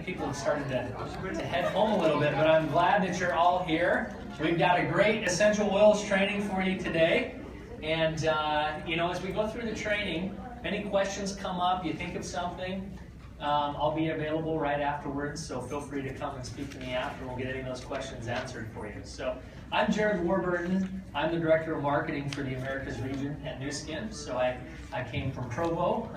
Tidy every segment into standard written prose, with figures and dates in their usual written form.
people have started to head home a little bit, but I'm glad that you're all here. We've got a great essential oils training for you today. And, as we go through the training, if any questions come up, you think of something, I'll be available right afterwards, so feel free to come and speak to me after. We'll get any of those questions answered for you. So I'm Jared Warburton. I'm the Director of Marketing for the Americas region at Nu Skin. So I came from Provo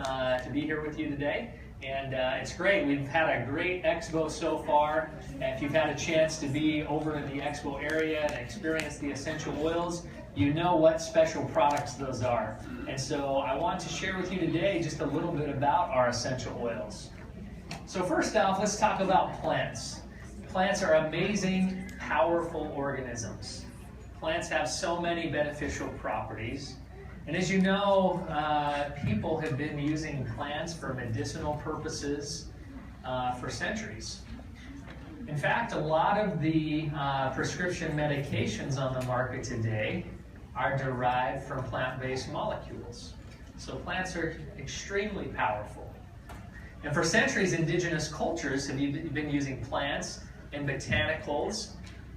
to be here with you today. And it's great. We've had a great Expo so far. And if you've had a chance to be over in the Expo area and experience the essential oils, you know what special products those are. And so I want to share with you today just a little bit about our essential oils. So first off, let's talk about plants. Plants are amazing, powerful organisms. Plants have so many beneficial properties. And as you know, people have been using plants for medicinal purposes for centuries. In fact, a lot of the prescription medications on the market today are derived from plant-based molecules. So plants are extremely powerful. And for centuries, indigenous cultures have been using plants and botanicals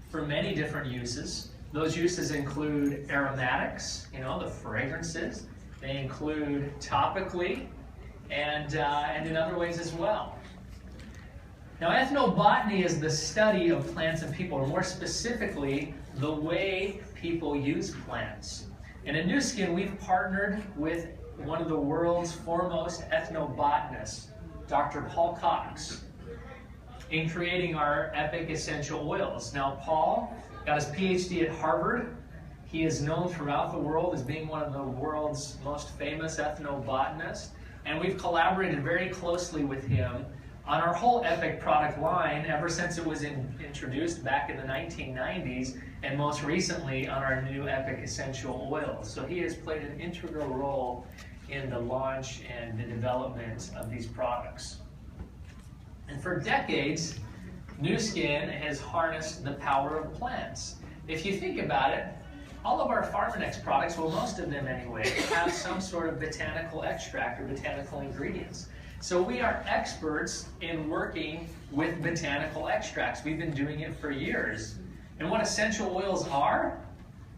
for many different uses. Those uses include aromatics, the fragrances. They include topically and in other ways as well. Now, ethnobotany is the study of plants and people, or more specifically, the way people use plants. And at Nu Skin, we've partnered with one of the world's foremost ethnobotanists, Dr. Paul Cox, in creating our epic essential oils. Now, Paul got his PhD at Harvard. He is known throughout the world as being one of the world's most famous ethnobotanists, and we've collaborated very closely with him on our whole epic product line ever since it was introduced back in the 1990s, and most recently on our new epic essential oils. So he has played an integral role in the launch and the development of these products. And for decades, Nu Skin has harnessed the power of plants. If you think about it, all of our Pharmanex products, well, most of them anyway, have some sort of botanical extract or botanical ingredients. So we are experts in working with botanical extracts. We've been doing it for years. And what essential oils are?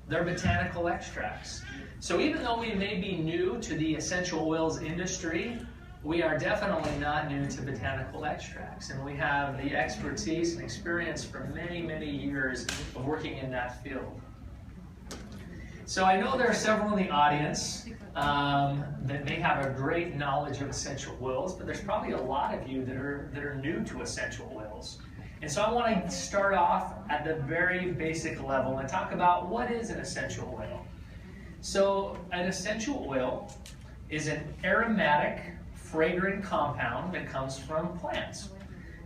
They're botanical extracts. So even though we may be new to the essential oils industry, we are definitely not new to botanical extracts. And we have the expertise and experience for many, many years of working in that field. So I know there are several in the audience that may have a great knowledge of essential oils, but there's probably a lot of you that are new to essential oils. And so I want to start off at the very basic level and talk about what is an essential oil. So an essential oil is an aromatic, fragrant compound that comes from plants.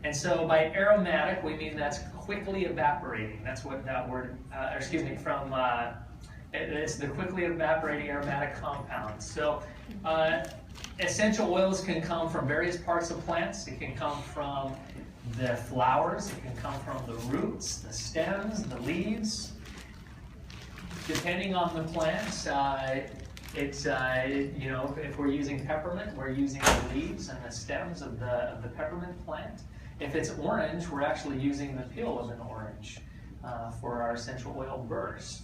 And so by aromatic, we mean that's quickly evaporating. That's what that word, it's the quickly evaporating aromatic compound. So essential oils can come from various parts of plants. It can come from the flowers. It can come from the roots, the stems, the leaves. Depending on the plants, if we're using peppermint, we're using the leaves and the stems of the peppermint plant. If it's orange, we're actually using the peel of an orange for our essential oil burst.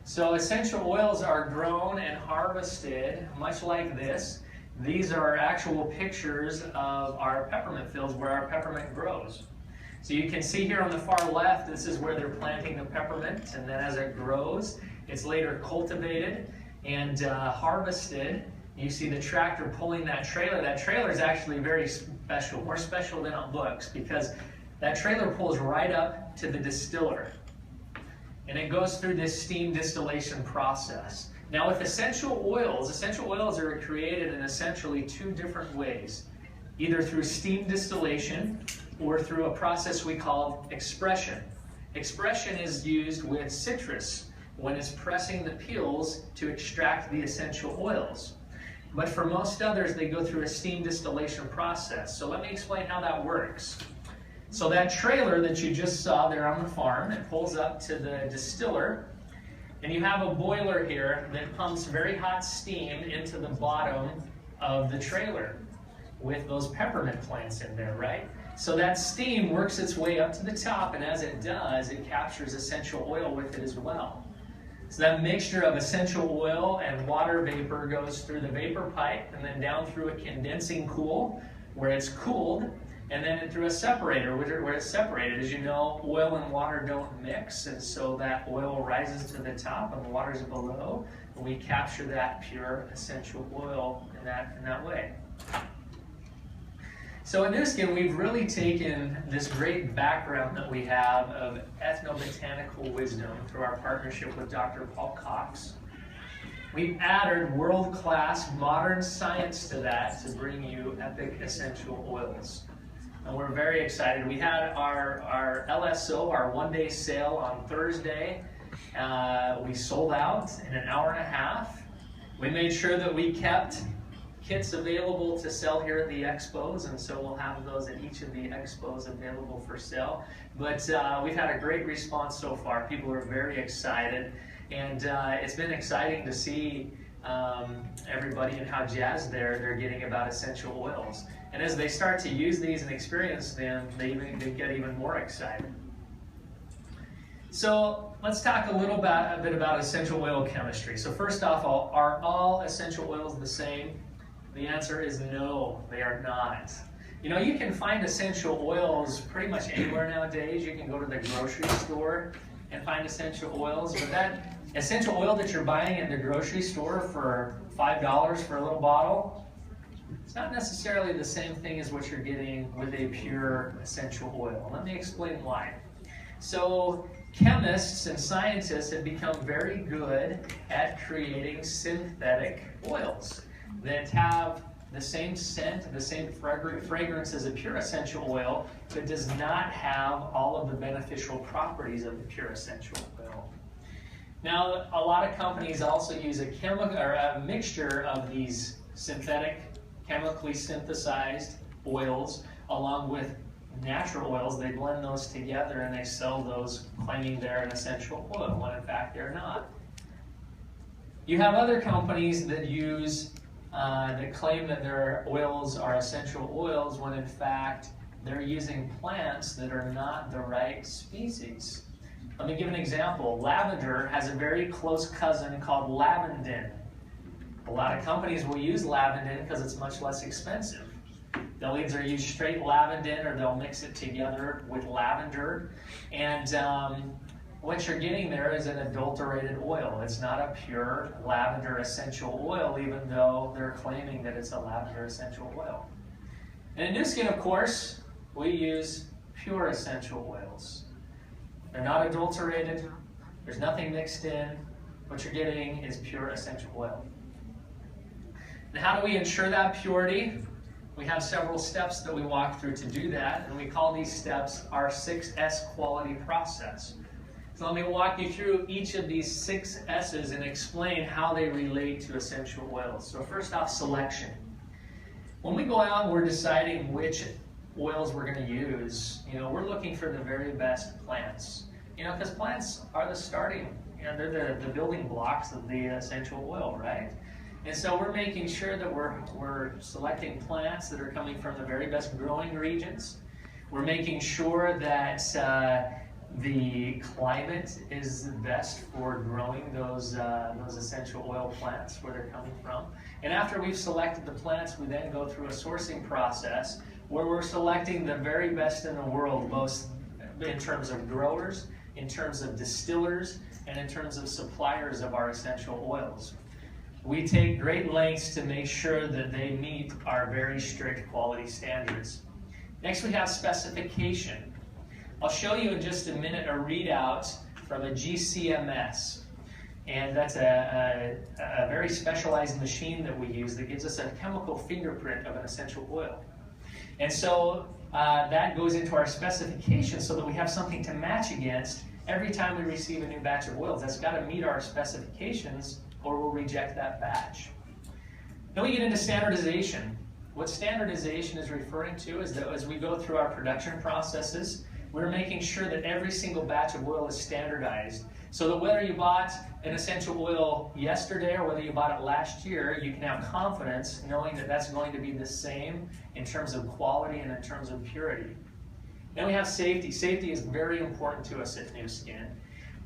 So essential oils are grown and harvested much like this. These are actual pictures of our peppermint fields where our peppermint grows. So you can see here on the far left, this is where they're planting the peppermint, and then as it grows, it's later cultivated and harvested. You see the tractor pulling that trailer. That trailer is actually very special, more special than it looks, because that trailer pulls right up to the distiller. And it goes through this steam distillation process. Now with essential oils are created in essentially two different ways, either through steam distillation or through a process we call expression. Expression is used with citrus when it's pressing the peels to extract the essential oils. But for most others, they go through a steam distillation process. So let me explain how that works. So that trailer that you just saw there on the farm, it pulls up to the distiller, and you have a boiler here that pumps very hot steam into the bottom of the trailer with those peppermint plants in there, right? So that steam works its way up to the top, and as it does, it captures essential oil with it as well. So that mixture of essential oil and water vapor goes through the vapor pipe and then down through a condensing cool where it's cooled, and then through a separator where it's separated. As you know, oil and water don't mix, and so that oil rises to the top and the water is below, and we capture that pure essential oil in that way. So at Nu Skin, we've really taken this great background that we have of ethnobotanical wisdom through our partnership with Dr. Paul Cox. We've added world-class modern science to that to bring you epic essential oils. And we're very excited. We had our LSO, our one-day sale on Thursday. We sold out in an hour and a half. We made sure that we kept kits available to sell here at the expos, and so we'll have those at each of the expos available for sale. But we've had a great response so far. People are very excited, and it's been exciting to see everybody and how jazzed they're getting about essential oils. And as they start to use these and experience them, they get even more excited. So let's talk a bit about essential oil chemistry. So first off, are all essential oils the same? The answer is no, they are not. You know, you can find essential oils pretty much anywhere nowadays. You can go to the grocery store and find essential oils, but that essential oil that you're buying at the grocery store for $5 for a little bottle, it's not necessarily the same thing as what you're getting with a pure essential oil. Let me explain why. So chemists and scientists have become very good at creating synthetic oils that have the same scent, the same fragrance as a pure essential oil, but does not have all of the beneficial properties of the pure essential oil. Now, a lot of companies also use a mixture of these synthetic, chemically synthesized oils along with natural oils. They blend those together and they sell those claiming they're an essential oil, when in fact they're not. You have other companies that that claim that their oils are essential oils when in fact they're using plants that are not the right species. Let me give an example. Lavender has a very close cousin called lavandin. A lot of companies will use lavandin because it's much less expensive. They'll either use straight lavandin or they'll mix it together with lavender. And what you're getting there is an adulterated oil. It's not a pure lavender essential oil, even though they're claiming that it's a lavender essential oil. And in Nu Skin, of course, we use pure essential oils. They're not adulterated. There's nothing mixed in. What you're getting is pure essential oil. And how do we ensure that purity? We have several steps that we walk through to do that, and we call these steps our 6S quality process. So let me walk you through each of these 6 S's and explain how they relate to essential oils. So first off, selection. When we go out and we're deciding which oils we're going to use, we're looking for the very best plants. Because plants are the starting, they're the building blocks of the essential oil, right? And so we're making sure that we're selecting plants that are coming from the very best growing regions. We're making sure that the climate is the best for growing those essential oil plants where they're coming from. And after we've selected the plants, we then go through a sourcing process where we're selecting the very best in the world, both in terms of growers, in terms of distillers, and in terms of suppliers of our essential oils. We take great lengths to make sure that they meet our very strict quality standards. Next, we have specification. I'll show you in just a minute a readout from a GCMS. And that's a very specialized machine that we use that gives us a chemical fingerprint of an essential oil. And so that goes into our specification so that we have something to match against every time we receive a new batch of oils. That's got to meet our specifications or we'll reject that batch. Then we get into standardization. What standardization is referring to is that as we go through our production processes, we're making sure that every single batch of oil is standardized so that whether you bought an essential oil yesterday or whether you bought it last year, you can have confidence knowing that that's going to be the same in terms of quality and in terms of purity. Then we have safety. Safety is very important to us at Nu Skin.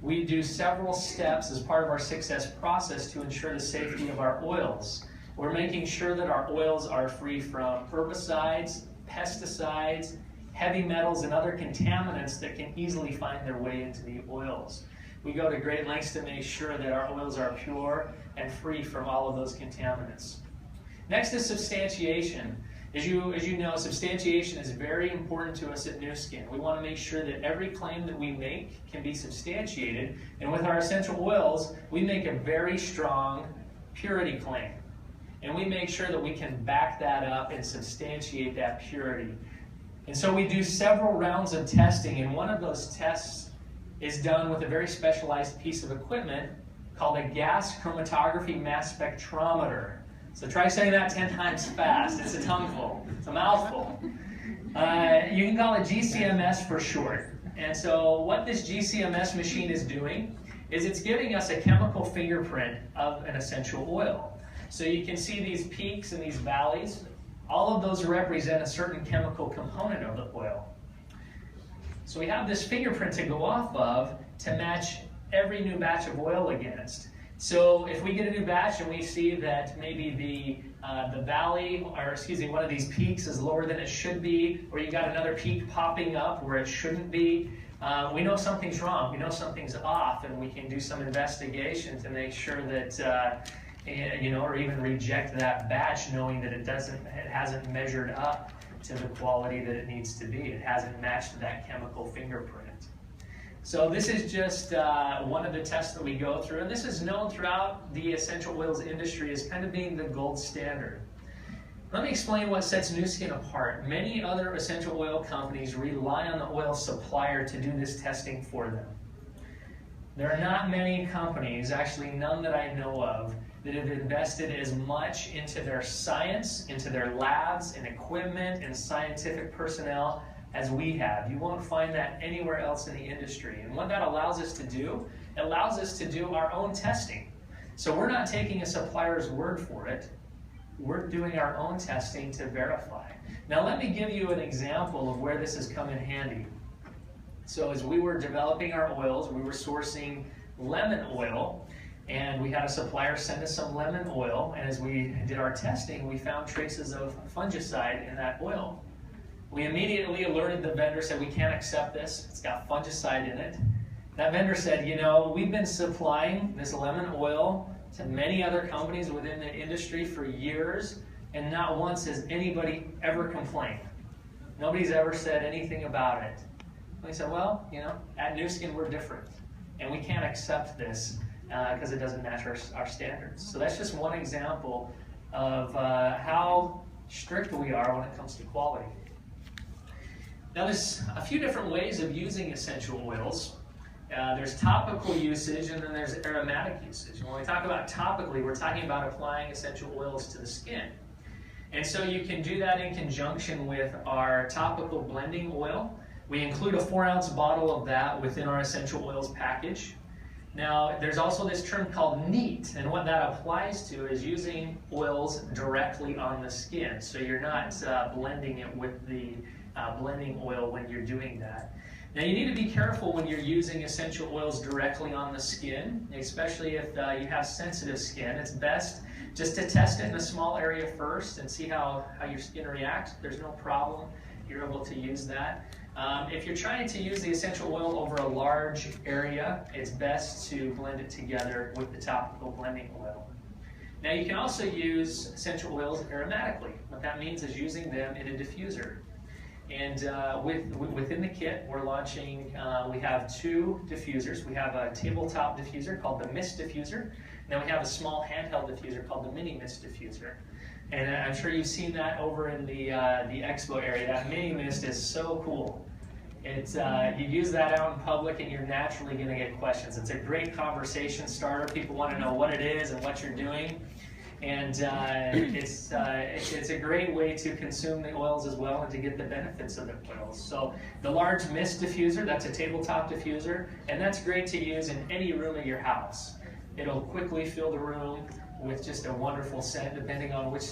We do several steps as part of our success process to ensure the safety of our oils. We're making sure that our oils are free from herbicides, pesticides, heavy metals, and other contaminants that can easily find their way into the oils. We go to great lengths to make sure that our oils are pure and free from all of those contaminants. Next is substantiation. As you know, substantiation is very important to us at Nu Skin. We want to make sure that every claim that we make can be substantiated. And with our essential oils, we make a very strong purity claim. And we make sure that we can back that up and substantiate that purity. And so we do several rounds of testing, and one of those tests is done with a very specialized piece of equipment called a gas chromatography mass spectrometer. So try saying that 10 times fast. It's a tongueful. It's a mouthful. You can call it GCMS for short. And so what this GCMS machine is doing is it's giving us a chemical fingerprint of an essential oil. So you can see these peaks and these valleys. All of those represent a certain chemical component of the oil. So we have this fingerprint to go off of to match every new batch of oil against. So if we get a new batch and we see that maybe the valley, or excuse me, one of these peaks is lower than it should be, or you got another peak popping up where it shouldn't be, we know something's wrong. We know something's off, and we can do some investigation to make sure that or even reject that batch, knowing that it hasn't measured up to the quality that it needs to be. It hasn't matched that chemical fingerprint. So this is just one of the tests that we go through, and this is known throughout the essential oils industry as kind of being the gold standard. Let me explain what sets Nu Skin apart. Many other essential oil companies rely on the oil supplier to do this testing for them. There are not many companies, actually none that I know of, that have invested as much into their science, into their labs and equipment and scientific personnel as we have. You won't find that anywhere else in the industry. And what that allows us to do, it allows us to do our own testing. So we're not taking a supplier's word for it. We're doing our own testing to verify. Now let me give you an example of where this has come in handy. So as we were developing our oils, we were sourcing lemon oil, and we had a supplier send us some lemon oil, and as we did our testing, we found traces of fungicide in that oil. We immediately alerted the vendor, said we can't accept this, it's got fungicide in it. That vendor said, you know, we've been supplying this lemon oil to many other companies within the industry for years, and not once has anybody ever complained. Nobody's ever said anything about it. And we said, well, you know, at Nu Skin we're different, and we can't accept this because it doesn't match our standards. So that's just one example of how strict we are when it comes to quality. Now there's a few different ways of using essential oils. There's topical usage, and then there's aromatic usage. And when we talk about topically, we're talking about applying essential oils to the skin. And so you can do that in conjunction with our topical blending oil. We include a 4-ounce bottle of that within our essential oils package. Now, there's also this term called neat, and what that applies to is using oils directly on the skin. So you're not blending it with the blending oil when you're doing that. Now, you need to be careful when you're using essential oils directly on the skin, especially if you have sensitive skin. It's best just to test it in a small area first and see how your skin reacts. If there's no problem, you're able to use that. If you're trying to use the essential oil over a large area, it's best to blend it together with the topical blending oil. Now you can also use essential oils aromatically. What that means is using them in a diffuser. And within the kit, we're launching, we have 2 diffusers. We have a tabletop diffuser called the Mist Diffuser, and then we have a small handheld diffuser called the Mini Mist Diffuser. And I'm sure you've seen that over in the Expo area. That Mini Mist is so cool. It's, you use that out in public and you're naturally going to get questions. It's a great conversation starter. People want to know what it is and what you're doing. And it's a great way to consume the oils as well and to get the benefits of the oils. So the large mist diffuser, that's a tabletop diffuser, and that's great to use in any room of your house. It'll quickly fill the room with just a wonderful scent depending on which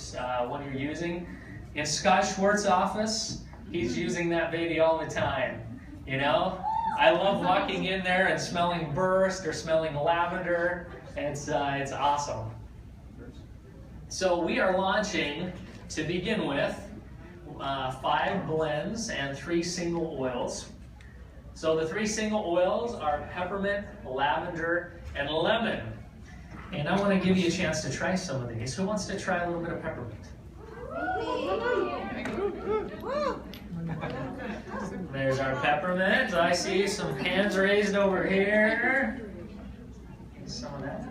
one you're using. In Scott Schwartz's office, He's using that baby all the time, you know? I love walking in there and smelling burst or smelling lavender. It's awesome. So we are launching, to begin with, 5 blends and 3 single oils. So the 3 single oils are peppermint, lavender, and lemon. And I want to give you a chance to try some of these. Who wants to try a little bit of peppermint? There's our peppermint. I see some hands raised over here. Some of that.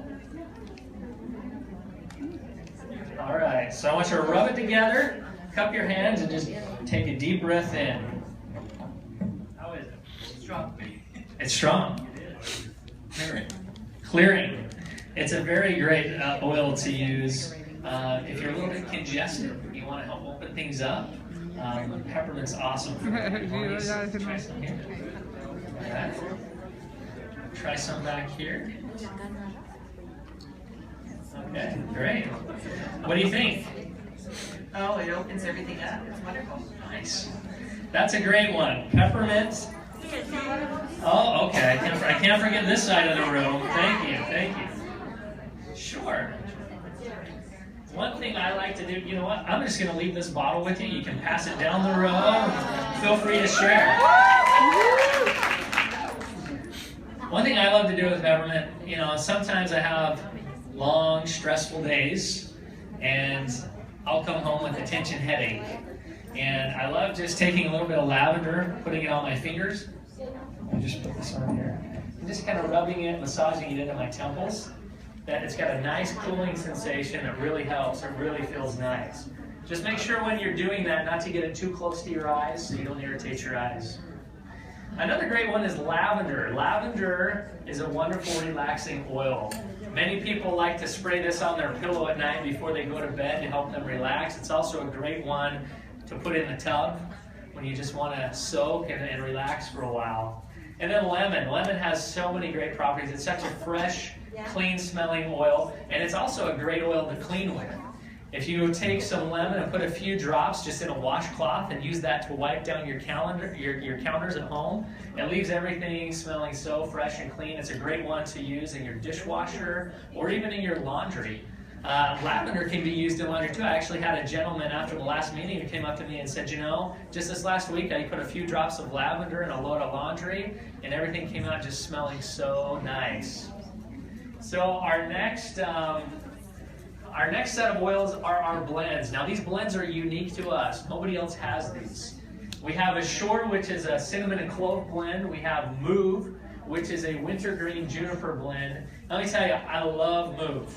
All right, so I want you to rub it together, cup your hands, and just take a deep breath in. How is it? Strong. It's strong. Clearing. Clearing. It's a very great oil to use if you're a little bit congested. You want to help open things up. Peppermint's awesome for mornings. Try some here. Okay. Try some back here. Okay, great. What do you think? Oh, it opens everything up. It's wonderful. Nice. That's a great one. Peppermint. Oh, okay. I can't forget this side of the room. Thank you. Thank you. Sure. One thing I like to do, you know what? I'm just going to leave this bottle with you. You can pass it down the row. Feel free to share. One thing I love to do with peppermint, you know, sometimes I have long, stressful days, and I'll come home with a tension headache. And I love just taking a little bit of lavender, putting it on my fingers. I just put this on here. And just kind of rubbing it, massaging it into my temples. That it's got a nice cooling sensation. It really helps. It really feels nice. Just make sure when you're doing that not to get it too close to your eyes so you don't irritate your eyes. Another great one is lavender. Lavender is a wonderful relaxing oil. Many people like to spray this on their pillow at night before they go to bed to help them relax. It's also a great one to put in the tub when you just want to soak and relax for a while. And then lemon. Lemon has so many great properties. It's such a fresh, clean smelling oil, and it's also a great oil to clean with. If you take some lemon and put a few drops just in a washcloth and use that to wipe down your counters at home, it leaves everything smelling so fresh and clean. It's a great one to use in your dishwasher or even in your laundry. Lavender can be used in laundry too. I actually had a gentleman after the last meeting who came up to me and said, you know, just this last week I put a few drops of lavender in a load of laundry and everything came out just smelling so nice. So our next set of oils are our blends. Now these blends are unique to us. Nobody else has these. We have Assure, which is a cinnamon and clove blend. We have Move, which is a wintergreen juniper blend. Let me tell you, I love Move.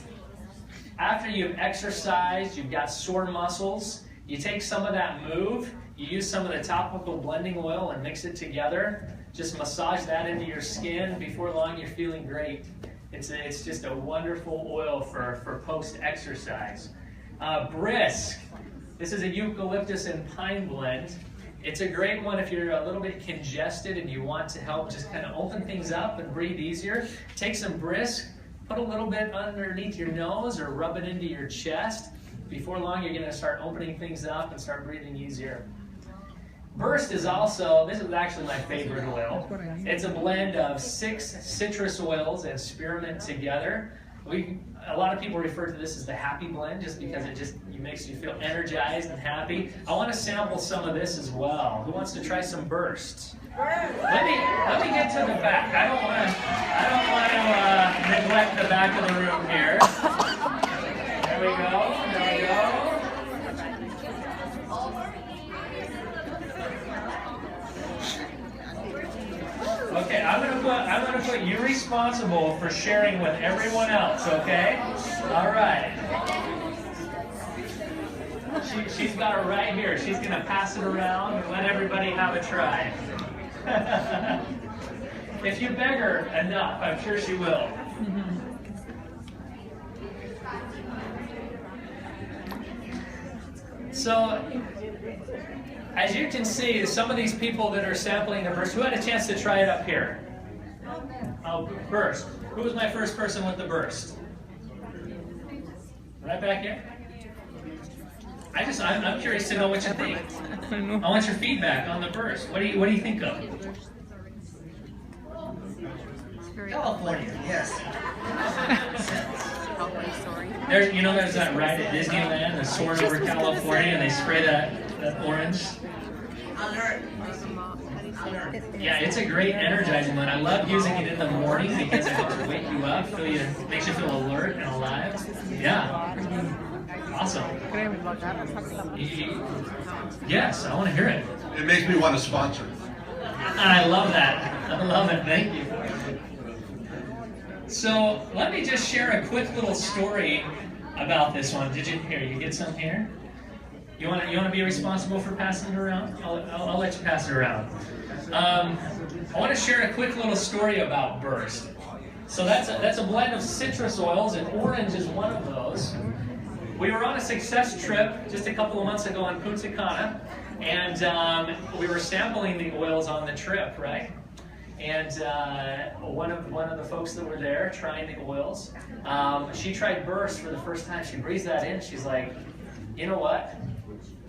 After you've exercised, you've got sore muscles, you take some of that Move, you use some of the topical blending oil and mix it together. Just massage that into your skin. Before long, you're feeling great. It's just a wonderful oil for post-exercise. Brisk. This is a eucalyptus and pine blend. It's a great one if you're a little bit congested and you want to help just kind of open things up and breathe easier. Take some Brisk, put a little bit underneath your nose or rub it into your chest. Before long, you're going to start opening things up and start breathing easier. Burst is also, this is actually my favorite oil. It's a blend of 6 citrus oils and spearmint together. A lot of people refer to this as the happy blend just because it makes you feel energized and happy. I want to sample some of this as well. Who wants to try some Burst? Let me get to the back. I don't want to neglect the back of the room here. There we go. There we go. Okay, I'm gonna put you responsible for sharing with everyone else. Okay? All right. She's got it right here. She's gonna pass it around and let everybody have a try. If you beg her enough, I'm sure she will. So, as you can see, some of these people that are sampling the Burst, who had a chance to try it up here? Oh, Burst. Who was my first person with the Burst? Right back here? I'm curious to know what you think. I want your feedback on the burst. What do you think of? California, yes. There's that ride at Disneyland, the soar over California, and they spray that orange. Yeah, it's a great energizing one. I love using it in the morning because it helps wake you up, makes you feel alert and alive. Yeah. Awesome. Yes, I want to hear it. It makes me want to sponsor. I love that. I love it. Thank you. So let me just share a quick little story about this one. You get some here? You want to be responsible for passing it around? I'll let you pass it around. I want to share a quick little story about Burst. So that's a blend of citrus oils, and orange is one of those. We were on a success trip just a couple of months ago in Punta Cana, and we were sampling the oils on the trip, right? And one of the folks that were there trying the oils, she tried Burst for the first time. She breathes that in. She's like, you know what?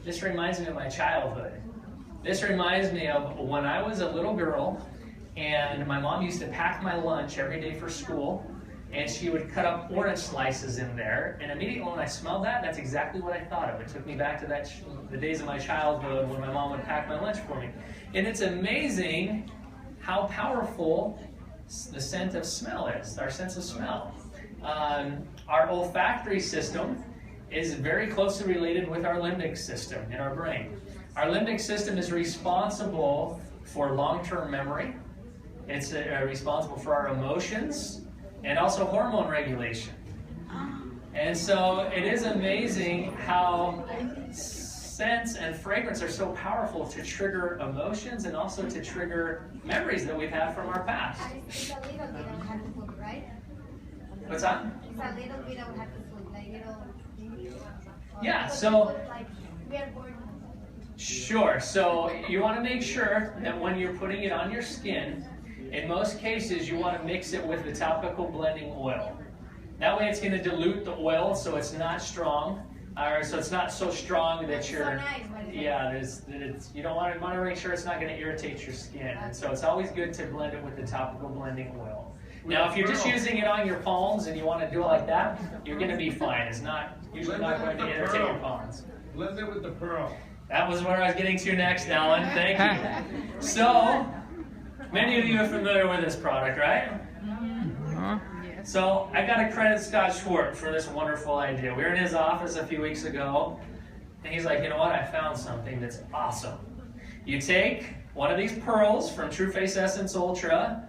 This reminds me of my childhood. This reminds me of when I was a little girl, and my mom used to pack my lunch every day for school, and she would cut up orange slices in there. And immediately when I smelled that, that's exactly what I thought of. It took me back to the days of my childhood when my mom would pack my lunch for me. And it's amazing how powerful the scent of smell is, our sense of smell. Our olfactory system is very closely related with our limbic system in our brain. Our limbic system is responsible for long-term memory. It's responsible for our emotions and also hormone regulation. And so it is amazing how scents and fragrance are so powerful to trigger emotions and also to trigger memories that we've had from our past. It's a little bit of happy food, right? What's that? It's a little bit of happy food, like Yeah, so like we are born. Sure. So you want to make sure that when you're putting it on your skin, in most cases you want to mix it with the topical blending oil. That way it's going to dilute the oil so it's not strong, or so it's not so strong that you're, you don't want to make sure it's not going to irritate your skin. And so it's always good to blend it with the topical blending oil. Now, if you're just using it on your palms and you want to do it like that, you're going to be fine. It's usually not going to irritate your palms. Blend it with the pearl. That was where I was getting to next, Alan. Thank you. So, many of you are familiar with this product, right? So, I got to credit Scott Schwartz for this wonderful idea. We were in his office a few weeks ago, and he's like, you know what? I found something that's awesome. You take one of these pearls from True Face Essence Ultra,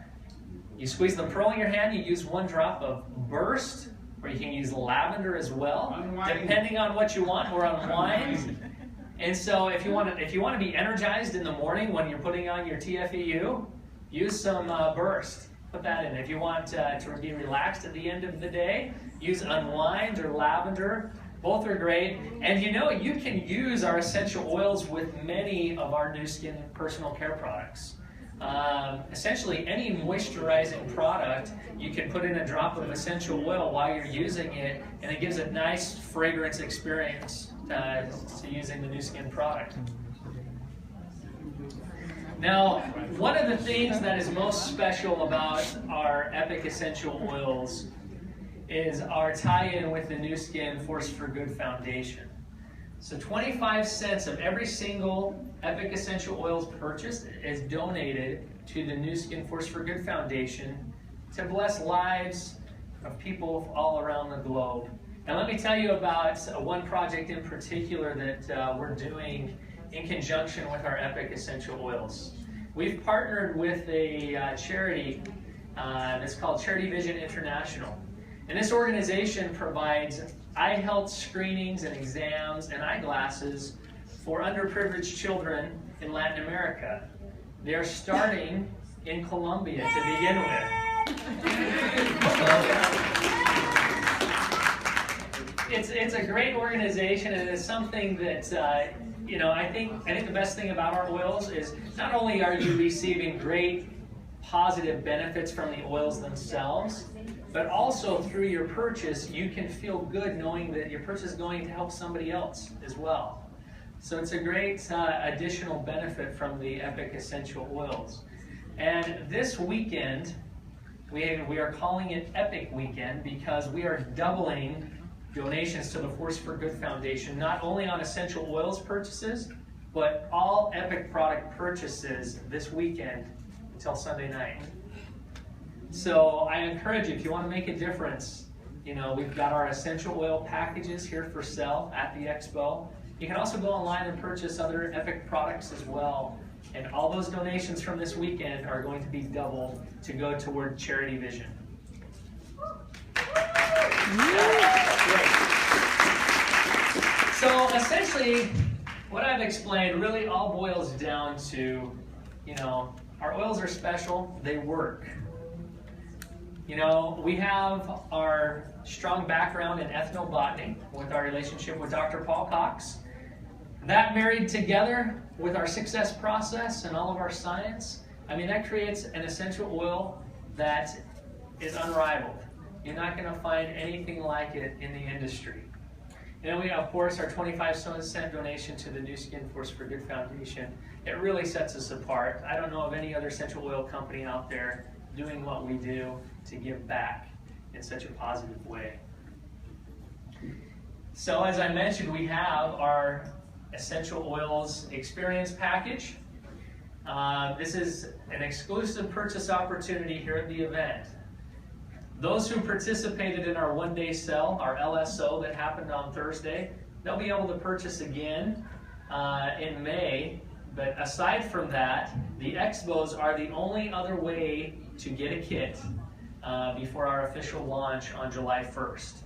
you squeeze the pearl in your hand, you use 1 drop of Burst, or you can use lavender as well, depending on what you want, or unwind. And so if you want to be energized in the morning when you're putting on your TFEU, use some Burst. Put that in. If you want to be relaxed at the end of the day, use Unwind or Lavender. Both are great. And you can use our essential oils with many of our new skin personal care products. Essentially, any moisturizing product, you can put in a drop of essential oil while you're using it, and it gives a nice fragrance experience to using the new skin product. Now, one of the things that is most special about our Epic Essential Oils is our tie-in with the new skin Force for Good Foundation. So 25 cents of every single Epic Essential Oils purchased is donated to the New Skin Force for Good Foundation to bless lives of people all around the globe. And let me tell you about one project in particular that we're doing in conjunction with our Epic Essential Oils. We've partnered with a charity that's called Charity Vision International. And this organization provides eye health screenings and exams and eyeglasses for underprivileged children in Latin America. They're starting in Colombia to begin with. It's a great organization, and it's something that I think the best thing about our oils is not only are you receiving great positive benefits from the oils themselves, but also through your purchase, you can feel good knowing that your purchase is going to help somebody else as well. So it's a great additional benefit from the Epic Essential Oils. And this weekend, we are calling it Epic Weekend because we are doubling donations to the Force for Good Foundation, not only on essential oils purchases, but all Epic product purchases this weekend until Sunday night. So I encourage you, if you want to make a difference, we've got our essential oil packages here for sale at the Expo. You can also go online and purchase other Epic products as well. And all those donations from this weekend are going to be doubled to go toward Charity Vision. So essentially, what I've explained really all boils down to, our oils are special, they work. We have our strong background in ethnobotany with our relationship with Dr. Paul Cox. That married together with our success process and all of our science, that creates an essential oil that is unrivaled. You're not going to find anything like it in the industry. And then we, of course, our 25-cent donation to the New Skin Force for Good Foundation. It really sets us apart. I don't know of any other essential oil company out there doing what we do to give back in such a positive way. So as I mentioned, we have our Essential Oils Experience Package. This is an exclusive purchase opportunity here at the event. Those who participated in our one-day sale, our LSO that happened on Thursday, they'll be able to purchase again in May. But aside from that, the Expos are the only other way to get a kit before our official launch on July 1st.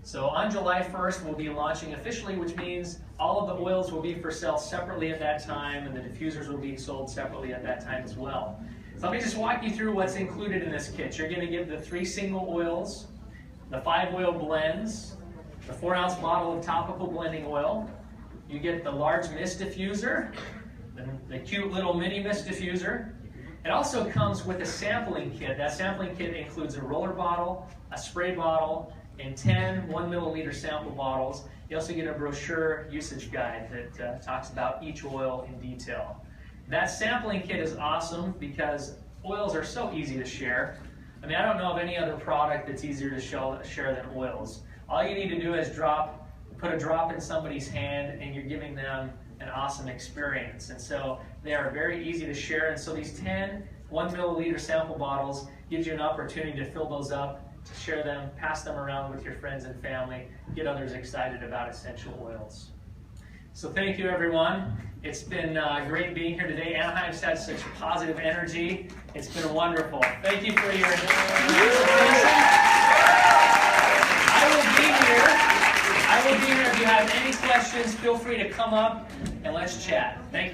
So on July 1st, we'll be launching officially, which means all of the oils will be for sale separately at that time, and the diffusers will be sold separately at that time as well. So let me just walk you through what's included in this kit. You're going to get the 3 single oils, the 5 oil blends, the 4-ounce bottle of topical blending oil. You get the large mist diffuser, the cute little mini mist diffuser. It also comes with a sampling kit. That sampling kit includes a roller bottle, a spray bottle, and 10 1-milliliter sample bottles. You also get a brochure usage guide that talks about each oil in detail. That sampling kit is awesome because oils are so easy to share. I don't know of any other product that's easier to share than oils. All you need to do is put a drop in somebody's hand and you're giving them an awesome experience. And so they are very easy to share. And so these 10 1-milliliter sample bottles gives you an opportunity to fill those up, to share them, pass them around with your friends and family, get others excited about essential oils. So thank you, everyone. It's been great being here today. Anaheim's had such positive energy. It's been wonderful. Thank you for your participation. I will be here if you have any questions. Feel free to come up and let's chat. Thank you.